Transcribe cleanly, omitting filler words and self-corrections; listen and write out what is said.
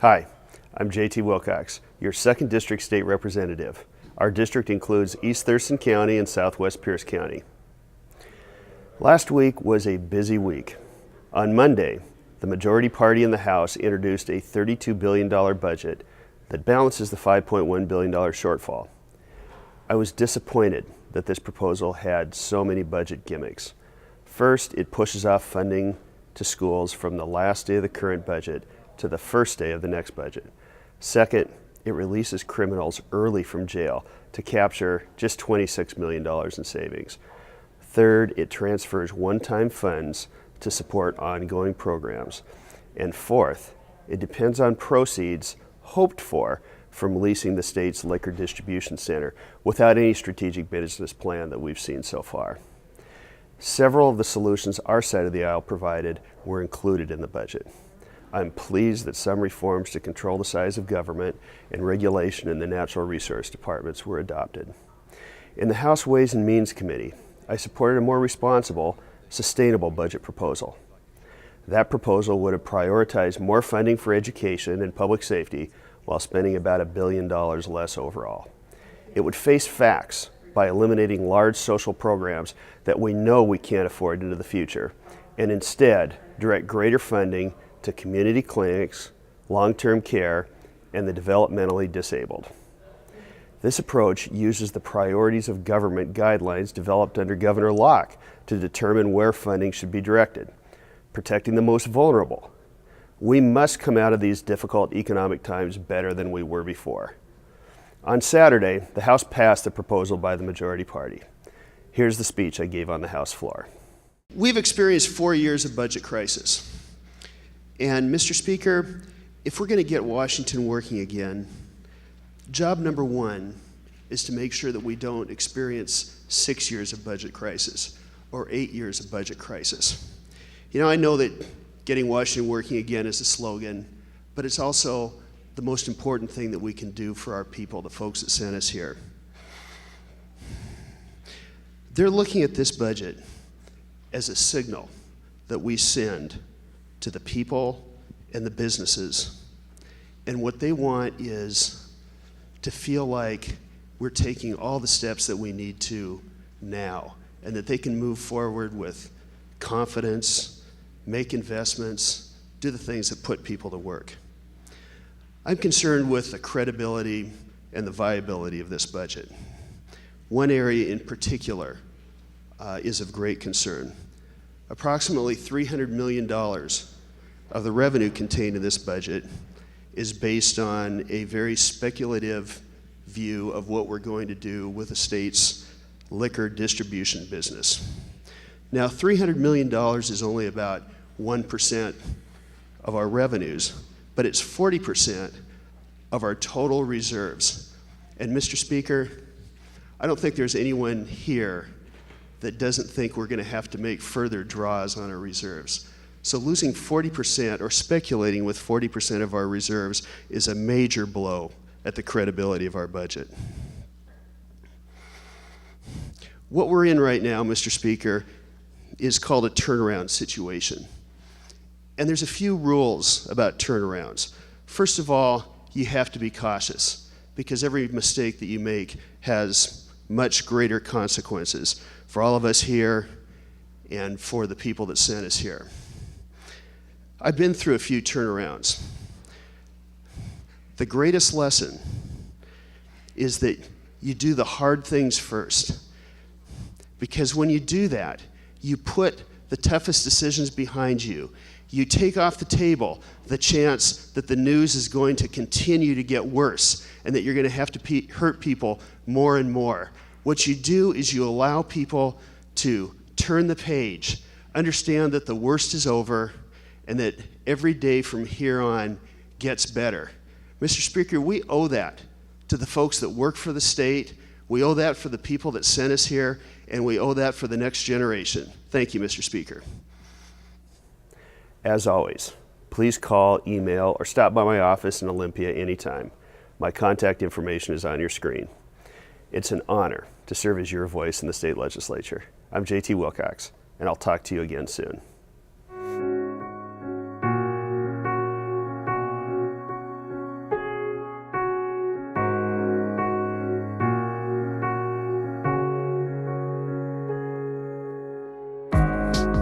Hi, I'm JT Wilcox, your 2nd District State Representative. Our district includes East Thurston County and Southwest Pierce County. Last week was a busy week. On Monday, the majority party in the House introduced a $32 billion budget that balances the $5.1 billion shortfall. I was disappointed that this proposal had so many budget gimmicks. First, it pushes off funding to schools from the last day of the current budget to the first day of the next budget. Second, it releases criminals early from jail to capture just $26 million in savings. Third, it transfers one-time funds to support ongoing programs. And fourth, it depends on proceeds hoped for from leasing the state's liquor distribution center without any strategic business plan that we've seen so far. Several of the solutions our side of the aisle provided were included in the budget. I'm pleased that some reforms to control the size of government and regulation in the natural resource departments were adopted. In the House Ways and Means Committee, I supported a more responsible, sustainable budget proposal. That proposal would have prioritized more funding for education and public safety while spending about $1 billion less overall. It would face facts by eliminating large social programs that we know we can't afford into the future, and instead direct greater funding to community clinics, long-term care, and the developmentally disabled. This approach uses the priorities of government guidelines developed under Governor Locke to determine where funding should be directed, protecting the most vulnerable. We must come out of these difficult economic times better than we were before. On Saturday, the House passed the proposal by the majority party. Here's the speech I gave on the House floor. We've experienced 4 years of budget crisis. And Mr. Speaker, if we're going to get Washington working again, job number one is to make sure that we don't experience 6 years of budget crisis or 8 years of budget crisis. You know, I know that getting Washington working again is a slogan, but it's also the most important thing that we can do for our people, the folks that sent us here. They're looking at this budget as a signal that we send to the people and the businesses. And what they want is to feel like we're taking all the steps that we need to now, and that they can move forward with confidence, make investments, do the things that put people to work. I'm concerned with the credibility and the viability of this budget. One area in particular is of great concern. Approximately $300 million of the revenue contained in this budget is based on a very speculative view of what we're going to do with the state's liquor distribution business. Now, $300 million is only about 1% of our revenues, but it's 40% of our total reserves. And Mr. Speaker, I don't think there's anyone here that doesn't think we're going to have to make further draws on our reserves. So losing 40% or speculating with 40% of our reserves is a major blow at the credibility of our budget. What we're in right now, Mr. Speaker, is called a turnaround situation. And there's a few rules about turnarounds. First of all, you have to be cautious because every mistake that you make has much greater consequences for all of us here and for the people that sent us here. I've been through a few turnarounds. The greatest lesson is that you do the hard things first. Because when you do that, you put the toughest decisions behind you. You take off the table the chance that the news is going to continue to get worse and that you're going to have to hurt people more and more. What you do is you allow people to turn the page, understand that the worst is over, and that every day from here on gets better. Mr. Speaker, we owe that to the folks that work for the state, we owe that for the people that sent us here, and we owe that for the next generation. Thank you, Mr. Speaker. As always, please call, email, or stop by my office in Olympia anytime. My contact information is on your screen. It's an honor to serve as your voice in the state legislature. I'm JT Wilcox, and I'll talk to you again soon. you.